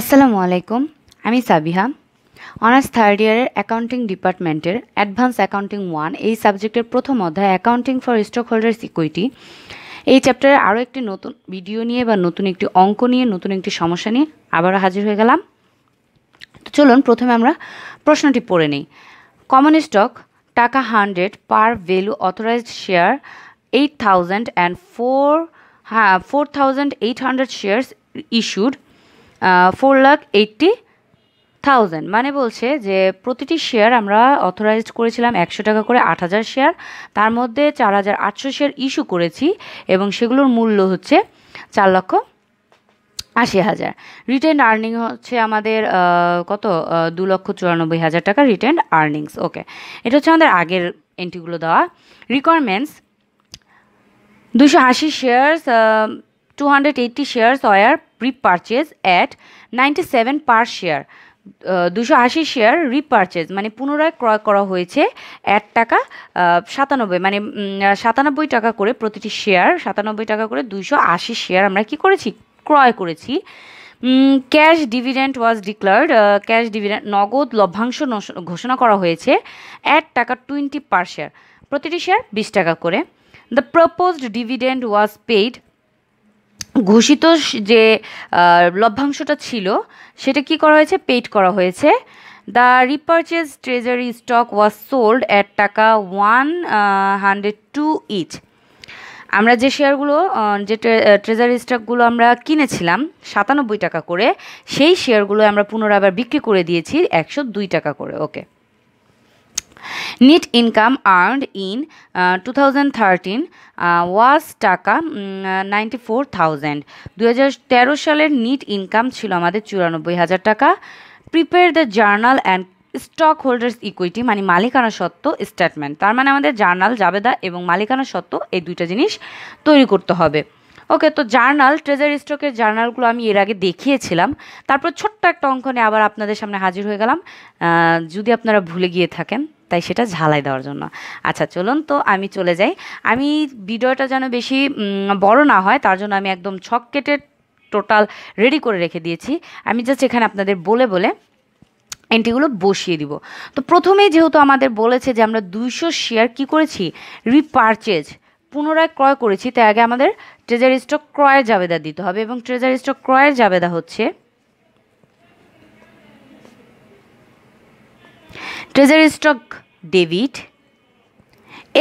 আসসালামু আলাইকুম, আমি সাবিহা। অনার্স থার্ড ইয়ারের অ্যাকাউন্টিং ডিপার্টমেন্টের অ্যাডভান্স অ্যাকাউন্টিং 1 এই সাবজেক্টের প্রথম অধ্যায় accounting for stock holders equity এই চ্যাপ্টারে আরও একটি নতুন ভিডিও নিয়ে বা নতুন একটি অঙ্ক নিয়ে নতুন একটি সমস্যা নিয়ে আবারও হাজির হয়ে গেলাম। তো চলুন প্রথমে আমরা প্রশ্নটি পড়ে নিই। কমন স্টক টাকা 100 par value authorised share 8,000 and 4,800 shares issued 4,80,000, মানে বলছে যে প্রতিটি শেয়ার আমরা অথরাইজড করেছিলাম 100 টাকা করে 8,000 শেয়ার, তার মধ্যে 4,800 শেয়ার ইস্যু করেছি এবং সেগুলোর মূল্য হচ্ছে 4,80,000। রিটেন আর্নিং হচ্ছে আমাদের কত 2,94,000 টাকা রিটেন আর্নিংস। ওকে, এটা হচ্ছে আমাদের আগের এন্ট্রিগুলো দেওয়া। Requirements 280 shares 280 shares were repurchase at 97 per share। 280 share রিপারচেজ মানে পুনরায় ক্রয় করা হয়েছে 1 টাকা 97, মানে 97 টাকা করে প্রতিটি শেয়ার, 97 টাকা করে 280 শেয়ার আমরা কি করেছি, ক্রয় করেছি। ক্যাশ ডিভিডেন্ড ওয়াজ ডিক্লার্ড, ক্যাশ ডিভিডেন্ড নগদ লভ্যাংশ ঘোষণা করা হয়েছে 1 টাকা 20 পার শেয়ার, প্রতিটি শেয়ার 20 টাকা করে। The proposed dividend was paid, ঘোষিত যে লভ্যাংশটা ছিল সেটা কি করা হয়েছে, পেইড করা হয়েছে। The রিপারচেজ treasury stock was sold at টাকা 102 ইচ। আমরা যে শেয়ারগুলো যে ট্রেজারি স্টকগুলো আমরা কিনেছিলাম 97 টাকা করে, সেই শেয়ারগুলো আমরা পুনরায় আবার বিক্রি করে দিয়েছি 102 টাকা করে। ওকে, Net income earned in 2013 was টাকা 94,000। 2013 সালের নিট ইনকাম ছিল আমাদের 94,000 টাকা। Prepare the journal and stock holders equity, মানে মালিকানা সত্ত্ব স্টেটমেন্ট, তার মানে আমাদের জার্নাল জাবেদা এবং মালিকানা সত্ত্ব এই দুইটা জিনিস তৈরি করতে হবে। ওকে, তো জার্নাল ট্রেজারি স্টকের জার্নালগুলো আমি এর আগে দেখিয়েছিলাম, তারপর ছোট্ট একটা অঙ্ক নিয়ে আবার আপনাদের সামনে হাজির হয়ে গেলাম, যদি আপনারা ভুলে গিয়ে থাকেন তাই সেটা ঝালাই দেওয়ার জন্য। আচ্ছা চলুন, তো আমি চলে যাই। আমি ভিডিওটা যেন বেশি বড় না হয় তার জন্য আমি একদম ছক কেটে টোটাল রেডি করে রেখে দিয়েছি। আমি জাস্ট এখানে আপনাদের বলে বলে এন্ট্রিগুলো বসিয়ে দিব। তো প্রথমেই যেহেতু আমাদের বলেছে যে আমরা 200 শেয়ার কি করেছি, রিপারচেজ পুনরায় ক্রয় করেছি, তাই আগে আমাদের ট্রেজারি স্টক ক্রয়ের জাবেদা দিতে হবে এবং ট্রেজারি স্টক ক্রয়ের জাবেদা হচ্ছে ট্রেজারি স্টক ডেবিট,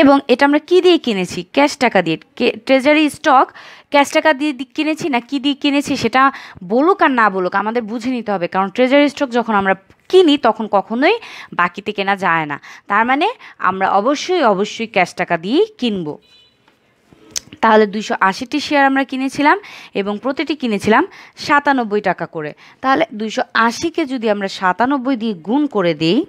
এবং এটা আমরা কি দিয়ে কিনেছি, ক্যাশ টাকা দিয়ে। ট্রেজারি স্টক ক্যাশ টাকা দিয়ে কিনেছি না কি দিয়ে কিনেছি সেটা বলুক আর না বলুক আমাদের বুঝে নিতে হবে, কারণ ট্রেজারি স্টক যখন আমরা কিনি তখন কখনোই বাকিতে কেনা যায় না, তার মানে আমরা অবশ্যই ক্যাশ টাকা দিয়েই কিনবো। তাহলে 280টি শেয়ার আমরা কিনেছিলাম এবং প্রতিটি কিনেছিলাম 97 টাকা করে। তাহলে 280কে যদি আমরা 97 দিয়ে গুণ করে দিই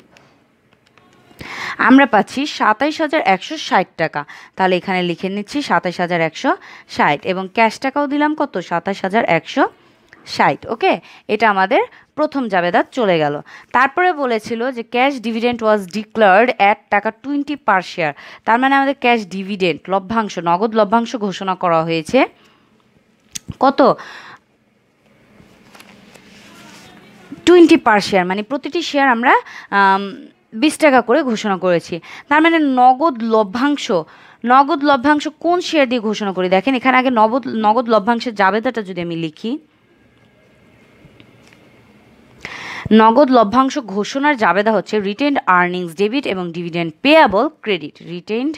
আমরা পাচ্ছি 27,160 টাকা। তাহলে এখানে লিখে নিচ্ছি 27,160 এবং ক্যাশ টাকাও দিলাম কত, 27,160। ওকে, এটা আমাদের প্রথম জাবেদা চলে গেল। তারপরে বলেছিল যে cash dividend was declared at টাকা 20 পার শেয়ার, তার মানে আমাদের ক্যাশ ডিভিডেন্ড লভ্যাংশ নগদ লভ্যাংশ ঘোষণা করা হয়েছে কত, 20 পার শেয়ার, মানে প্রতিটি শেয়ার আমরা 20 টাকা করে ঘোষণা করেছি। তার মানে নগদ লভ্যাংশ কোন শেয়ার দিয়ে ঘোষণা করি, দেখেন এখানে আগে নগদ লভ্যাংশের জাবেদাটা যদি আমি লিখি, নগদ লভ্যাংশ ঘোষণার জাবেদা হচ্ছে রিটেন্ড আর্নিংস ডেবিট এবং dividend payable credit. Retained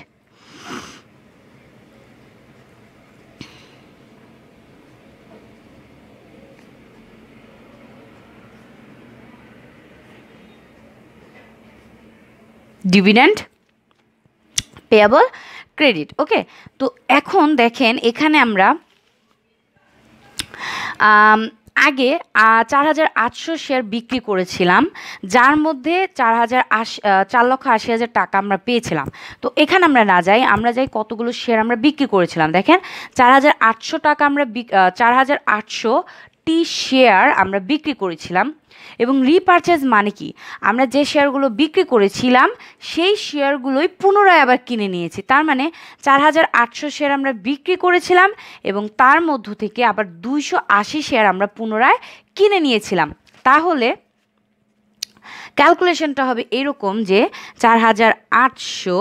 dividend payable credit. ওকে, তো এখন দেখেন এখানে আমরা আগে 4,800 শেয়ার বিক্রি করেছিলাম, যার মধ্যে 4,80,000 টাকা আমরা পেয়েছিলাম। তো এখানে আমরা না যাই, আমরা যাই কতগুলো শেয়ার আমরা বিক্রি করেছিলাম। দেখেন 4,800 টাকা আমরা 4,800টি শেয়ার আমরা বিক্রি করেছিলাম এবং রিপারচেজ মানে কি, আমরা যে শেয়ারগুলো বিক্রি করেছিলাম সেই শেয়ারগুলোই পুনরায় আবার কিনে নিয়েছি। তার মানে 4,800 শেয়ার আমরা বিক্রি করেছিলাম এবং তার মধ্য থেকে আবার 280 শেয়ার আমরা পুনরায় কিনে নিয়েছিলাম। তাহলে ক্যালকুলেশনটা হবে এরকম যে 4,800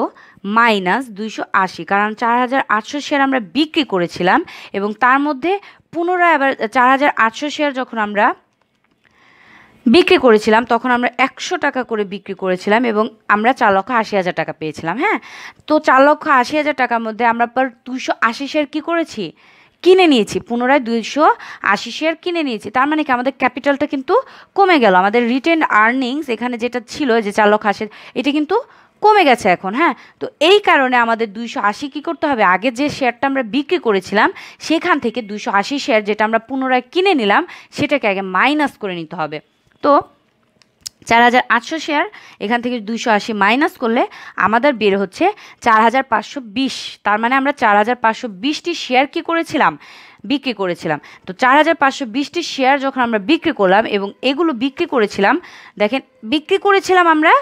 মাইনাস 280, কারণ 4,800 শেয়ার আমরা বিক্রি করেছিলাম এবং তার মধ্যে পুনরায় আবার 4,800 শেয়ার যখন আমরা বিক্রি করেছিলাম তখন আমরা 100 টাকা করে বিক্রি করেছিলাম এবং আমরা 4,80,000 টাকা পেয়েছিলাম। হ্যাঁ, তো 4,80,000 টাকার মধ্যে আমরা পর 280 শেয়ার কী করেছি, কিনে নিয়েছি, পুনরায় 280 শেয়ার কিনে নিয়েছি। তার মানে কি আমাদের ক্যাপিটালটা কিন্তু কমে গেল, আমাদের রিটেন আর্নিংস এখানে যেটা ছিল যে 4,80,000 এটা কিন্তু কমে গেছে এখন। হ্যাঁ, তো এই কারণে আমাদের 280 কী করতে হবে, আগে যে শেয়ারটা আমরা বিক্রি করেছিলাম সেখান থেকে 280 শেয়ার যেটা আমরা পুনরায় কিনে নিলাম সেটাকে আগে মাইনাস করে নিতে হবে। তো 4,800 শেয়ার এখান থেকে 280 মাইনাস করলে আমাদের বের হচ্ছে 4,520। তার মানে আমরা 4,520টি শেয়ার কী করেছিলাম, বিক্রি করেছিলাম। তো 4,520টি শেয়ার যখন আমরা বিক্রি করলাম এবং এগুলো বিক্রি করেছিলাম, দেখেন বিক্রি করেছিলাম আমরা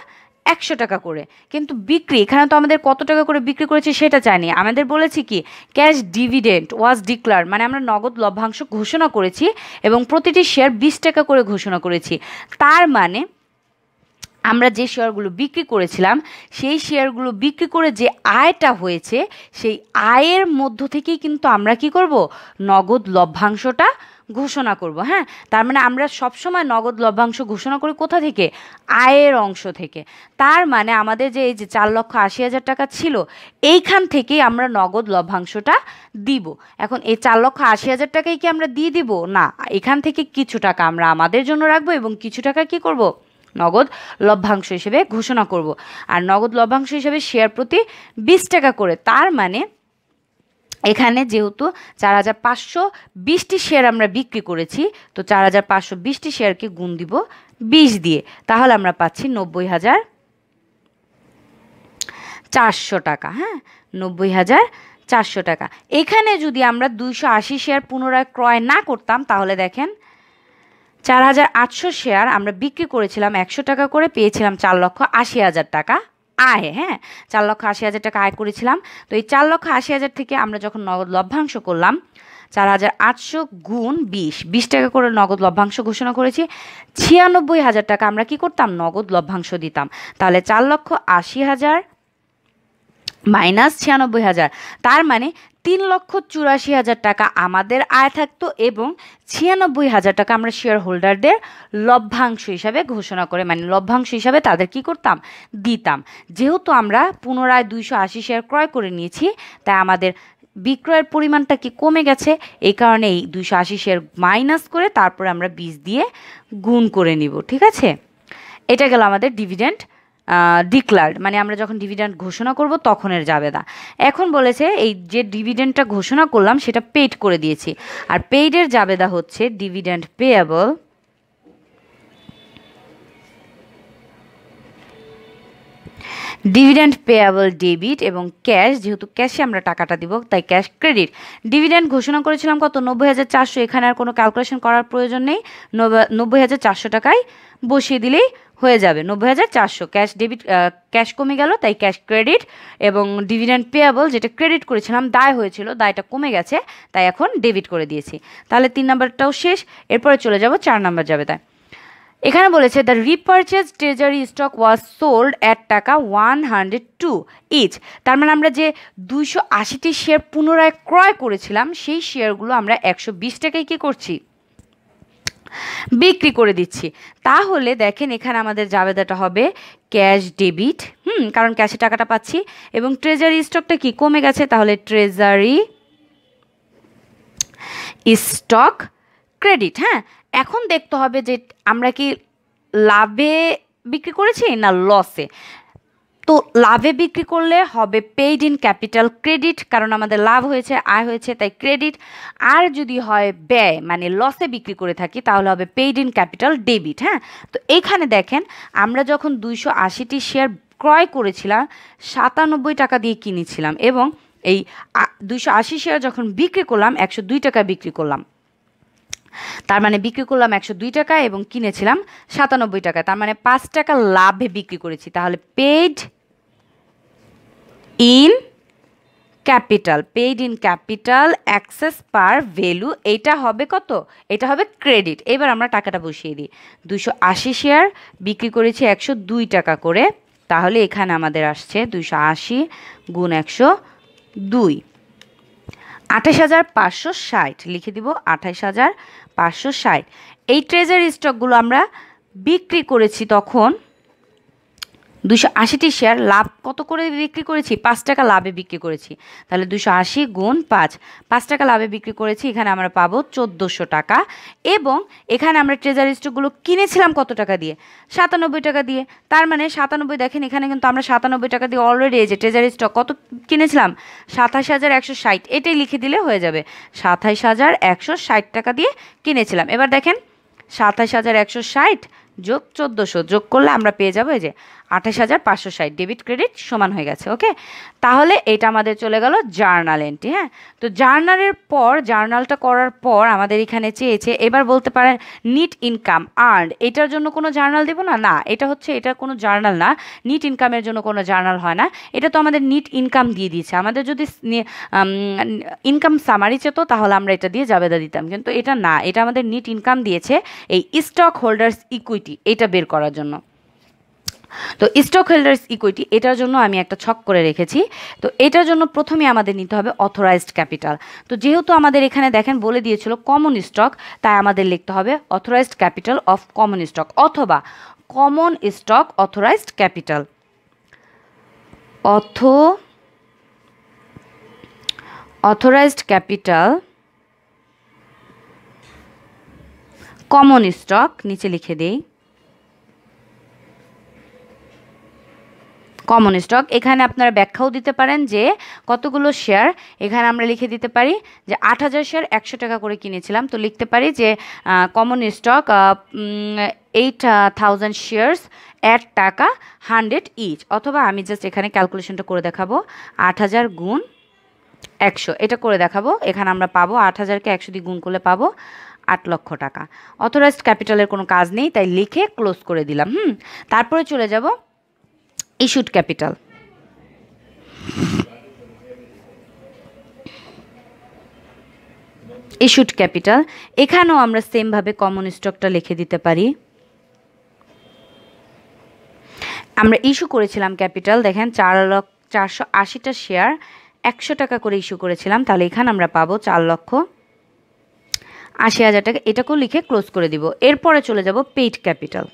100 টাকা করে, কিন্তু বিক্রি এখানে তো আমাদের কত টাকা করে বিক্রি করেছি সেটা চাইনি, আমাদের বলেছি কি ক্যাশ ডিভিডেন্ড ওয়াজ ডিক্লার, মানে আমরা নগদ লভ্যাংশ ঘোষণা করেছি এবং প্রতিটি শেয়ার 20 টাকা করে ঘোষণা করেছি। তার মানে আমরা যে শেয়ারগুলো বিক্রি করেছিলাম সেই শেয়ারগুলো বিক্রি করে যে আয়টা হয়েছে সেই আয়ের মধ্য থেকেই কিন্তু আমরা কি করব, নগদ লভ্যাংশটা ঘোষণা করব। হ্যাঁ, তার মানে আমরা সবসময় নগদ লভ্যাংশ ঘোষণা করি কোথা থেকে, আয়ের অংশ থেকে। তার মানে আমাদের যে এই যে 4,80,000 টাকা ছিল এইখান থেকেই আমরা নগদ লভ্যাংশটা দিব। এখন এই 4,80,000 টাকাই কি আমরা দিয়ে দিব, না, এখান থেকে কিছু টাকা আমরা আমাদের জন্য রাখবো এবং কিছু টাকা কি করব, নগদ লভ্যাংশ হিসেবে ঘোষণা করব। আর নগদ লভ্যাংশ হিসেবে শেয়ার প্রতি 20 টাকা করে। তার মানে এখানে যেহেতু 4,520টি শেয়ার আমরা বিক্রি করেছি, তো 4,520টি শেয়ারকে গুণ দিব 20 দিয়ে, তাহলে আমরা পাচ্ছি 90,400 টাকা। হ্যাঁ, 90,400 টাকা। এখানে যদি আমরা 280 শেয়ার পুনরায় ক্রয় না করতাম তাহলে দেখেন 4,800 শেয়ার আমরা বিক্রি করেছিলাম 100 টাকা করে, পেয়েছিলাম 4,80,000 টাকা আয়। হ্যাঁ, 4,80,000 টাকা আয় করেছিলাম। তো এই 4,80,000 থেকে আমরা যখন নগদ লভ্যাংশ করলাম 4,800 গুণ 20 টাকা করে নগদ লভ্যাংশ ঘোষণা করেছি, 96,000 টাকা আমরা কি করতাম, নগদ লভ্যাংশ দিতাম। তাহলে 4,80,000 মাইনাস 96,000, তার মানে 3,84,000 টাকা আমাদের আয় থাকতো এবং 96,000 টাকা আমরা শেয়ার হোল্ডারদের লভ্যাংশ হিসাবে ঘোষণা করে, মানে লভ্যাংশ হিসাবে তাদের কি করতাম, দিতাম। যেহেতু আমরা পুনরায় 280 শেয়ার ক্রয় করে নিয়েছি তাই আমাদের বিক্রয়ের পরিমাণটা কি কমে গেছে, এই কারণে এই 280 শেয়ার মাইনাস করে তারপরে আমরা 20 দিয়ে গুণ করে নিব। ঠিক আছে, এটা গেল আমাদের ডিভিডেন্ড ডিক্লার্ড, মানে আমরা যখন ডিভিডেন্ড ঘোষণা করব তখনের জাবেদা। এখন বলেছে এই যে ডিভিডেন্ডটা ঘোষণা করলাম সেটা পেইড করে দিয়েছি, আর পেইডের জাবেদা হচ্ছে dividend payable dividend payable debit এবং ক্যাশ, যেহেতু ক্যাশে আমরা টাকাটা দিব তাই ক্যাশ ক্রেডিট। ডিভিডেন্ড ঘোষণা করেছিলাম কত, 90,400, এখানে আর কোনো ক্যালকুলেশন করার প্রয়োজন নেই, 90,400 টাকায় বসিয়ে দিলেই হয়ে যাবে। 90,400 ক্যাশ ডেবিট, ক্যাশ কমে গেল তাই ক্যাশ ক্রেডিট, এবং ডিভিডেন্ড পেয়েবল যেটা ক্রেডিট করেছিলাম দায় হয়েছিল, দায়টা কমে গেছে তাই এখন ডেবিট করে দিয়েছি। তাহলে 3 নাম্বারটাও শেষ, এরপরে চলে যাব 4 নাম্বার জাবেদায়। এখানে বলেছে the রিপারচেজ treasury stock was sold at টাকা 102 ইচ। তার মানে আমরা যে 280টি শেয়ার পুনরায় ক্রয় করেছিলাম সেই শেয়ারগুলো আমরা 120 টাকায় কী করছি, বিক্রি করে দিচ্ছি। তাহলে দেখেন এখানে আমাদের জাবেদাটা হবে ক্যাশ ডেবিট, কারণ ক্যাশে টাকাটা পাচ্ছি, এবং ট্রেজারি স্টকটা কি কমে গেছে, তাহলে ট্রেজারি স্টক ক্রেডিট। হ্যাঁ, এখন দেখতে হবে যে আমরা কি লাভে বিক্রি করেছি না লসে। তো লাভে বিক্রি করলে হবে পেইড ইন ক্যাপিটাল ক্রেডিট, কারণ আমাদের লাভ হয়েছে, আয় হয়েছে তাই ক্রেডিট। আর যদি হয় ব্যয় মানে লসে বিক্রি করে থাকি তাহলে হবে পেইড ইন ক্যাপিটাল ডেবিট। হ্যাঁ, তো এইখানে দেখেন আমরা যখন 280টি শেয়ার ক্রয় করেছিলাম 97 টাকা দিয়ে কিনেছিলাম এবং এই 280 শেয়ার যখন বিক্রি করলাম 102 টাকা বিক্রি করলাম, তার মানে বিক্রি করলাম 102 টাকা এবং কিনেছিলাম 97 টাকা, তার মানে 5 টাকা লাভে বিক্রি করেছি। তাহলে paid in capital, paid in capital access par value, এটা হবে কত? এটা হবে ক্রেডিট। এবার আমরা টাকাটা বসিয়ে দিই। 280 শেয়ার বিক্রি করেছি 102 টাকা করে, তাহলে এখানে আমাদের আসছে 280 গুণ 102, 28,560 লিখে দিব, 28,560। এই ট্রেজারি স্টকগুলো আমরা বিক্রি করেছি তখন 280টি শেয়ার, লাভ কত করে বিক্রি করেছি? 5 টাকা লাভে বিক্রি করেছি। তাহলে 280 গুণ 5 টাকা লাভে বিক্রি করেছি, এখানে আমরা পাবো 1400 টাকা। এবং এখানে আমরা ট্রেজারি স্টকগুলো কিনেছিলাম কত টাকা দিয়ে? 97 টাকা দিয়ে। তার মানে 97, দেখেন এখানে কিন্তু আমরা 97 টাকা দিয়ে অলরেডি এই যে ট্রেজারি স্টক কত কিনেছিলাম? 27,160, এটাই লিখে দিলে হয়ে যাবে। 27,160 টাকা দিয়ে কিনেছিলাম। এবার দেখেন 27,160 যোগ 1400 যোগ করলে আমরা পেয়ে যাবো এই যে 28,560, ডেবিট ক্রেডিট সমান হয়ে গেছে। ওকে, তাহলে এটা আমাদের চলে গেল জার্নাল এন্ট্রি। হ্যাঁ, তো জার্নালের পর, জার্নালটা করার পর আমাদের এখানে চেয়েছে, এবার বলতে পারেন নিট ইনকাম আর্নড, এটার জন্য কোনো জার্নাল দেবো না? না, এটা হচ্ছে, এটা কোনো জার্নাল না। নিট ইনকামের জন্য কোনো জার্নাল হয় না, এটা তো আমাদের নিট ইনকাম দিয়ে দিয়েছে। আমাদের যদি ইনকাম সামারি চেত তাহলে আমরা এটা দিয়ে জাবেদা দিতাম, কিন্তু এটা না, এটা আমাদের নিট ইনকাম দিয়েছে এই স্টক হোল্ডার্স ইকুইটি, এটা বের করার জন্য। তো স্টক হোল্ডার্স ইকুইটি, এটার জন্য আমি একটা ছক করে রেখেছি। তো এটার জন্য প্রথমে আমাদের নিতে হবে অথরাইজড ক্যাপিটাল। তো যেহেতু আমাদের এখানে দেখেন বলে দিয়েছিল কমন স্টক, তাই আমাদের লিখতে হবে authorised capital of common stock, অথবা common stock authorised capital, authorised capital common stock, নিচে লিখে দেই কমন স্টক। এখানে আপনারা ব্যাখ্যাও দিতে পারেন যে কতগুলো শেয়ার, এখানে আমরা লিখে দিতে পারি যে 8,000 শেয়ার 100 টাকা করে কিনেছিলাম, তো লিখতে পারি যে কমন স্টক 8,000 শেয়ার্স এট টাকা 100 ইচ, অথবা আমি জাস্ট এখানে ক্যালকুলেশনটা করে দেখাবো, 8,000 গুণ 100 এটা করে দেখাবো। এখানে আমরা পাবো 8,000কে 100 দিয়ে গুণ করলে পাবো 8 লক্ষ টাকা। অথরাইজড ক্যাপিটালের কোনো কাজ নেই, তাই লিখে ক্লোজ করে দিলাম। তারপরে চলে যাব ইস্যুড ক্যাপিটাল। ইস্যুড ক্যাপিটাল, এখানেও আমরা সেমভাবে কমন স্টকটা লিখে দিতে পারি। আমরা ইস্যু করেছিলাম ক্যাপিটাল, দেখেন 4,480টা শেয়ার 100 টাকা করে ইস্যু করেছিলাম, তাহলে এখানে আমরা পাবো 4,80,000 টাকা, এটাকেও লিখে ক্লোজ করে দিব। এরপরে চলে যাব পেইড ক্যাপিটাল।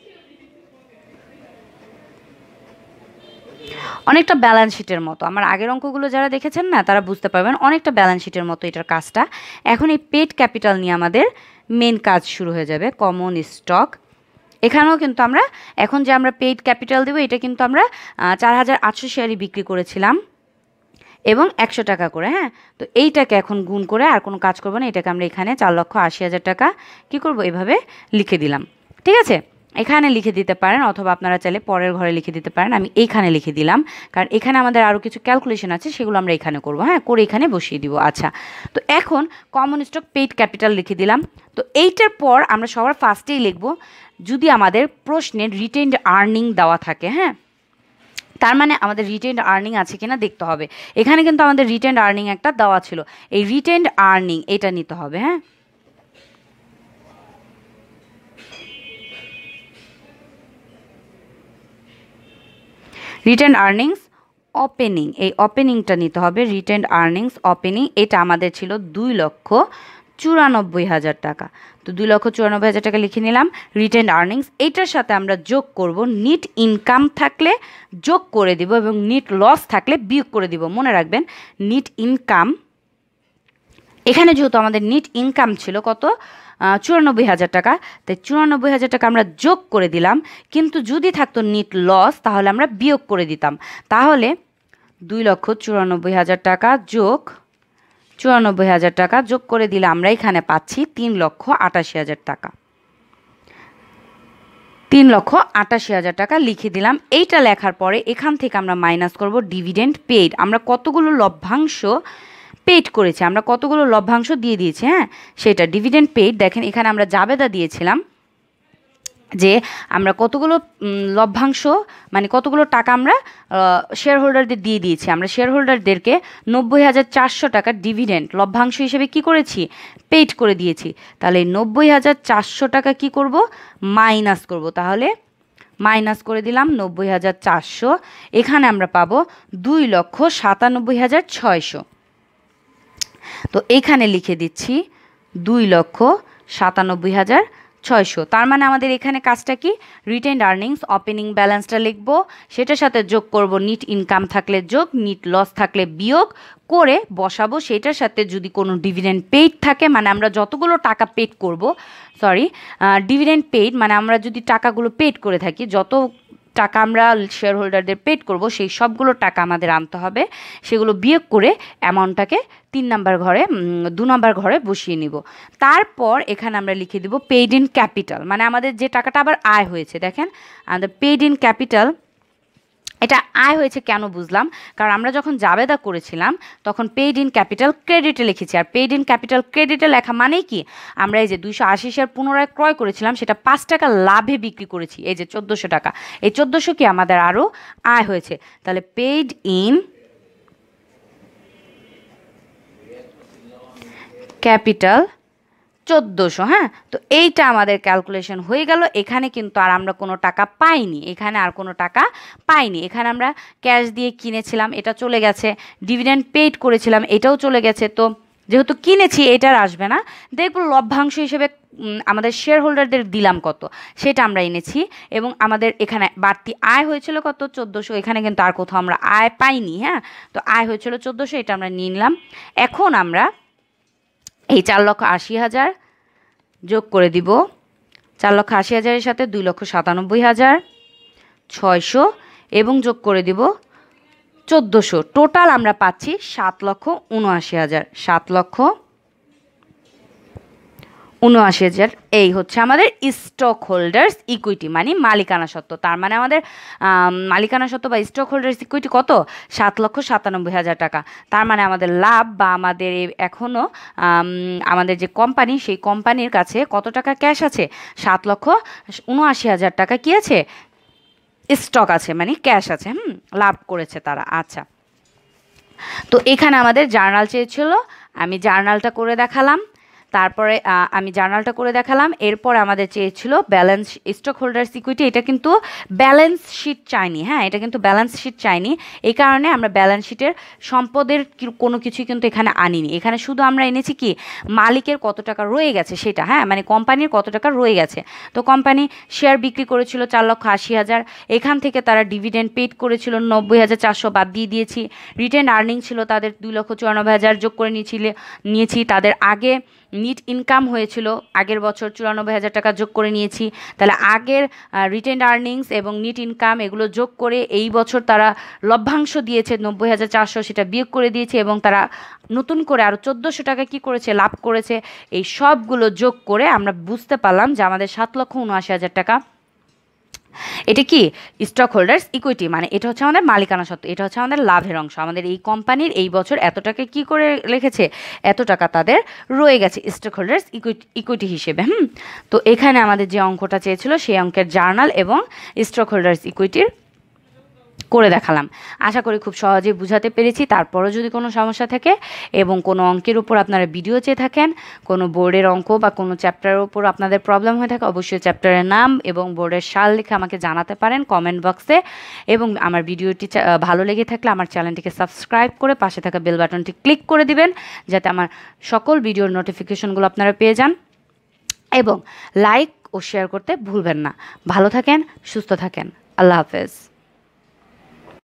অনেকটা ব্যালেন্স শিটের মতো, আমার আগের অঙ্কগুলো যারা দেখেছেন না তারা বুঝতে পারবেন, অনেকটা ব্যালেন্স শিটের মতো এটার কাজটা। এখন এই পেইড ক্যাপিটাল নিয়ে আমাদের মেন কাজ শুরু হয়ে যাবে, কমন স্টক। এখানেও কিন্তু আমরা এখন যে আমরা পেইড ক্যাপিটাল দেবো, এটা কিন্তু আমরা 4,800 শেয়ারই বিক্রি করেছিলাম এবং 100 টাকা করে। হ্যাঁ, তো এইটাকে এখন গুণ করে আর কোনো কাজ করবো না, এটাকে আমরা এখানে 4,80,000 টাকা কী করবো, এভাবে লিখে দিলাম। ঠিক আছে, এখানে লিখে দিতে পারেন, অথবা আপনারা চাইলে পরের ঘরে লিখে দিতে পারেন। আমি এইখানে লিখে দিলাম, কারণ এখানে আমাদের আরও কিছু ক্যালকুলেশন আছে, সেগুলো আমরা এখানে করবো। হ্যাঁ, করে এখানে বসিয়ে দিব। আচ্ছা, তো এখন কমন স্টক পেইড ক্যাপিটাল লিখে দিলাম। তো এইটার পর আমরা সবার ফার্স্টেই লিখবো যদি আমাদের প্রশ্নের রিটেইনড আর্নিং দেওয়া থাকে। হ্যাঁ, তার মানে আমাদের রিটেইনড আর্নিং আছে কিনা দেখতে হবে। এখানে কিন্তু আমাদের রিটেইনড আর্নিং একটা দেওয়া ছিল, এই রিটেইনড আর্নিং এটা নিতে হবে। হ্যাঁ, রিটেইনড আর্নিংস ওপেনিং, এই ওপেনিংটা নিতে হবে। রিটেইনড আর্নিংস ওপেনিং, এটা আমাদের ছিল 2,94,000 টাকা। তো 2,94,000 টাকা লিখে নিলাম। রিটেইনড আর্নিংস, এইটার সাথে আমরা যোগ করব নিট ইনকাম থাকলে যোগ করে দিব এবং নিট লস থাকলে বিয়োগ করে দিব। মনে রাখবেন নিট ইনকাম, এখানে যেহেতু আমাদের নিট ইনকাম ছিল কত, 94,000 টাকা, তাই 94,000 টাকা আমরা যোগ করে দিলাম। কিন্তু যদি থাকতো নিট লস তাহলে আমরা বিয়োগ করে দিতাম। তাহলে 2,94,000 টাকা যোগ 94,000 টাকা যোগ করে দিলে আমরা এখানে পাচ্ছি 3,88,000 টাকা। 3,88,000 টাকা লিখে দিলাম। এইটা লেখার পরে এখান থেকে আমরা মাইনাস করব ডিভিডেন্ড পেইড। আমরা কতগুলো লভ্যাংশ পেইড করেছি, আমরা কতগুলো লভ্যাংশ দিয়ে দিয়েছি। হ্যাঁ, সেটা ডিভিডেন্ড পেইড। দেখেন এখানে আমরা জাবেদা দিয়েছিলাম যে আমরা কতগুলো লভ্যাংশ মানে কতগুলো টাকা আমরা শেয়ার হোল্ডারদের দিয়ে দিয়েছি। আমরা শেয়ার হোল্ডারদেরকে 90,400 টাকা ডিভিডেন্ড লভ্যাংশ হিসেবে কি করেছি, পেইড করে দিয়েছি। তাহলে 90,400 টাকা কি করব, মাইনাস করব। তাহলে মাইনাস করে দিলাম 90,400, এখানে আমরা পাবো 2,97,600। তো এখানে লিখে দিচ্ছি 2,97,600। তার মানে আমাদের এখানে কাজটা কি, রিটেইনড আর্নিংস ওপেনিং ব্যালেন্সটা লিখবো, সেটার সাথে যোগ করব নিট ইনকাম থাকলে যোগ, নিট লস থাকলে বিয়োগ করে বসাবো। সেটার সাথে যদি কোনো ডিভিডেন্ড পেইড থাকে, মানে আমরা যতগুলো টাকা পেড করব, ডিভিডেন্ড পেইড মানে আমরা যদি টাকাগুলো পেড করে থাকি, যত টাকা আমরা শেয়ার হোল্ডারদের পেড করব সেই সবগুলো টাকা আমাদের আনতে হবে, সেগুলো বিয়োগ করে অ্যামাউন্টটাকে 2 নম্বর ঘরে বসিয়ে নিব। তারপর এখানে আমরা লিখে দিব পেইড ইন ক্যাপিটাল, মানে আমাদের যে টাকাটা আবার আয় হয়েছে। দেখেন আমাদের পেইড ইন ক্যাপিটাল, এটা আয় হয়েছে কেন বুঝলাম, কারণ আমরা যখন জাবেদা করেছিলাম তখন পেইড ইন ক্যাপিটাল ক্রেডিটে লিখেছি। আর পেইড ইন ক্যাপিটাল ক্রেডিটে লেখা মানেই কি, আমরা এই যে 280 শেয়ার পুনরায় ক্রয় করেছিলাম সেটা 5 টাকা লাভে বিক্রি করেছি, এই যে 1400 টাকা, এই 1400 কি আমাদের আরও আয় হয়েছে। তাহলে পেইড ইন ক্যাপিটাল 1400। হ্যাঁ, তো এইটা আমাদের ক্যালকুলেশন হয়ে গেল। এখানে কিন্তু আর আমরা কোনো টাকা পাইনি, এখানে আর কোনো টাকা পাইনি। এখানে আমরা ক্যাশ দিয়ে কিনেছিলাম, এটা চলে গেছে, ডিভিডেন্ড পেইড করেছিলাম, এটাও চলে গেছে। তো যেহেতু কিনেছি এটার আসবে না, দেখব লভ্যাংশ হিসেবে আমাদের শেয়ার হোল্ডারদের দিলাম কত, সেটা আমরা এনেছি। এবং আমাদের এখানে বাড়তি আয় হয়েছিল কত, 1400। এখানে কিন্তু আর কোথাও আমরা আয় পাইনি। হ্যাঁ, তো আয় হয়েছিল 1400, এটা আমরা নিয়ে নিলাম। এখন আমরা এই 4,80,000 যোগ করে দিব 4,80,000-এর সাথে 2,97,600 এবং যোগ করে দিব 1400। টোটাল আমরা পাচ্ছি 7,79,000। 7,79,000 এই হচ্ছে আমাদের স্টক হোল্ডার্স ইকুইটি, মানে মালিকানা সত্ত্ব। তার মানে আমাদের মালিকানা সত্ত্ব বা স্টক হোল্ডার্স ইকুইটি কত, 7,97,000 টাকা। তার মানে আমাদের লাভ বা আমাদের এখনও আমাদের যে কোম্পানি, সেই কোম্পানির কাছে কত টাকা ক্যাশ আছে, 7,79,000 টাকা কি আছে, স্টক আছে, মানে ক্যাশ আছে। লাভ করেছে তারা। আচ্ছা, তো এখানে আমাদের জার্নাল চেয়েছিল, আমি জার্নালটা করে দেখালাম। এরপর আমাদের চেয়েছিল ব্যালেন্স স্টক হোল্ডার্স ইকুইটি, এটা কিন্তু ব্যালেন্স শিট চাইনি। হ্যাঁ, এটা কিন্তু ব্যালেন্স শিট চাইনি, এই কারণে আমরা ব্যালেন্স শিটের সম্পদের কোনো কিছুই কিন্তু এখানে আনিনি। এখানে শুধু আমরা এনেছি কি, মালিকের কত টাকা রয়ে গেছে সেটা। হ্যাঁ, মানে কোম্পানির কত টাকা রয়ে গেছে। তো কোম্পানি শেয়ার বিক্রি করেছিল 4,80,000, এখান থেকে তারা ডিভিডেন্ড পেড করেছিল 90,400, বাদ দিয়ে দিয়েছি। রিটেন আর্নিং ছিল তাদের 2,94,000, যোগ করে নিয়েছি। তাদের আগে নিট ইনকাম হয়েছিল আগের বছর 94,000 টাকা, যোগ করে নিয়েছি। তাহলে আগের রিটেন্ড আর্নিংস এবং নিট ইনকাম এগুলো যোগ করে এই বছর তারা লভ্যাংশ দিয়েছে 90,400, সেটা বিয়োগ করে দিয়েছে এবং তারা নতুন করে আরও 1400 টাকা কি করেছে, লাভ করেছে। এই সবগুলো যোগ করে আমরা বুঝতে পারলাম যে আমাদের 7,79,000 টাকা, এটা কি স্টক হোল্ডার্স ইকুইটি, মানে এটা হচ্ছে আমাদের মালিকানা সত্ত্ব, এটা হচ্ছে আমাদের লাভের অংশ। আমাদের এই কোম্পানির এই বছর এত টাকা কি করে রেখেছে, এত টাকা তাদের রয়ে গেছে স্টক হোল্ডার্স ইকুইটি হিসেবে। তো এখানে আমাদের যে অঙ্কটা চেয়েছিল সেই অঙ্কের জার্নাল এবং স্টক হোল্ডার্স ইকুইটির করে দেখালাম। আশা করি খুব সহজেই বুঝাতে পেরেছি। তারপরও যদি কোনো সমস্যা থাকে এবং কোনো অঙ্কের উপর আপনারা ভিডিও চেয়ে থাকেন, কোনো বোর্ডের অঙ্ক বা কোনো চ্যাপ্টারের উপর আপনাদের প্রবলেম হয়ে থাকে, অবশ্যই চ্যাপ্টারের নাম এবং বোর্ডের সাল লিখে আমাকে জানাতে পারেন কমেন্ট বক্সে। এবং আমার ভিডিওটি ভালো লেগে থাকলে আমার চ্যানেলটিকে সাবস্ক্রাইব করে পাশে থাকা বেল বাটনটি ক্লিক করে দিবেন, যাতে আমার সকল ভিডিওর নোটিফিকেশনগুলো আপনারা পেয়ে যান। এবং লাইক ও শেয়ার করতে ভুলবেন না। ভালো থাকেন, সুস্থ থাকেন। আল্লাহ হাফেজ।